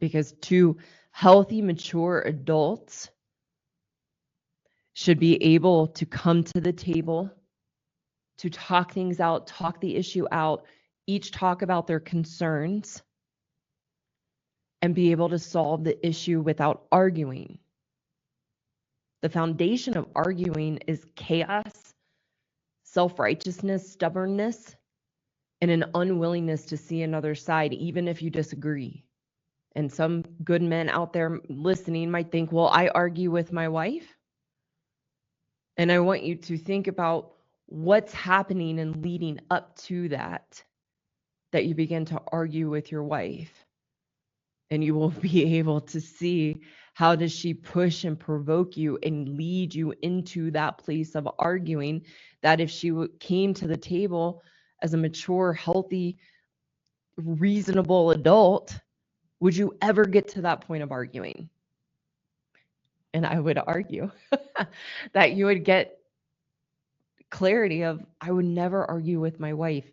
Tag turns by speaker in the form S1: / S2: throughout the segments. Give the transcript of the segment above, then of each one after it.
S1: because two healthy, mature adults should be able to come to the table to talk things out, talk the issue out, each talk about their concerns, and be able to solve the issue without arguing. The foundation of arguing is chaos, self-righteousness, stubbornness, and an unwillingness to see another side, even if you disagree. And some good men out there listening might think, well, I argue with my wife. And I want you to think about what's happening and leading up to that you begin to argue with your wife. And you will be able to see how does she push and provoke you and lead you into that place of arguing, that if she came to the table as a mature, healthy, reasonable adult, would you ever get to that point of arguing? And I would argue that you would get clarity of, I would never argue with my wife.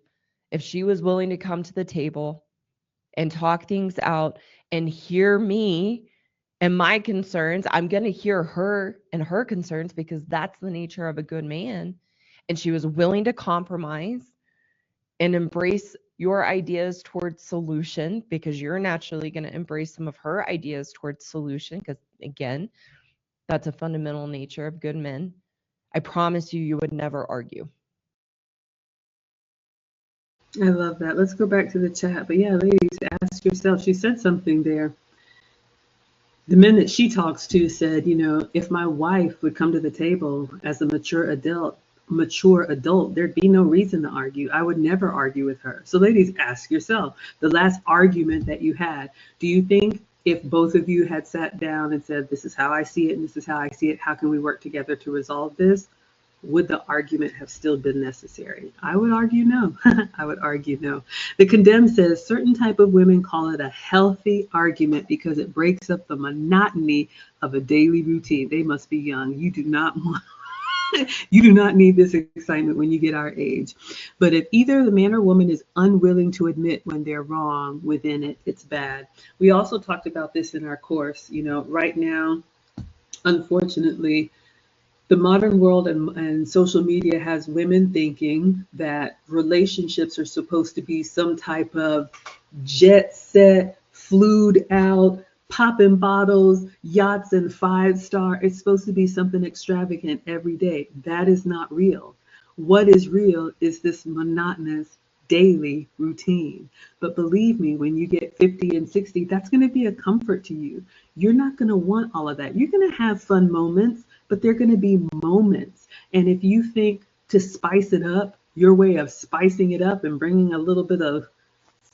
S1: If she was willing to come to the table and talk things out and hear me and my concerns, I'm going to hear her and her concerns, because that's the nature of a good man. And she was willing to compromise and embrace your ideas towards solution, because you're naturally going to embrace some of her ideas towards solution, because again, that's a fundamental nature of good men. I promise you, you would never argue.
S2: I love that. Let's go back to the chat. But yeah, ladies, ask yourself. She said something there. The men that she talks to said, if my wife would come to the table as a mature adult, there'd be no reason to argue. I would never argue with her. So ladies, ask yourself, the last argument that you had, do you think if both of you had sat down and said, this is how I see it and this is how I see it, how can we work together to resolve this? Would the argument have still been necessary? I would argue no. I would argue no. The Condemned says certain type of women call it a healthy argument because it breaks up the monotony of a daily routine. They must be young. You do not need this excitement when you get our age. But if either the man or woman is unwilling to admit when they're wrong within it, it's bad. We also talked about this in our course. Right now, unfortunately, the modern world and social media has women thinking that relationships are supposed to be some type of jet set, flued out, popping bottles, yachts, and 5-star. It's supposed to be something extravagant every day. That is not real. What is real is this monotonous daily routine. But believe me, when you get 50 and 60, that's going to be a comfort to you. You're not going to want all of that. You're going to have fun moments, but they're going to be moments. And if you think to spice it up, your way of spicing it up and bringing a little bit of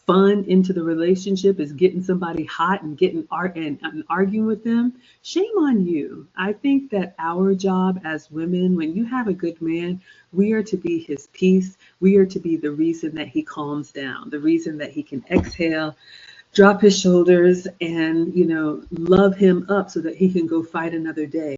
S2: fun into the relationship is getting somebody hot and and arguing with them, shame on you. I think that our job as women, when you have a good man, we are to be his peace. We are to be the reason that he calms down, the reason that he can exhale, drop his shoulders, and love him up so that he can go fight another day.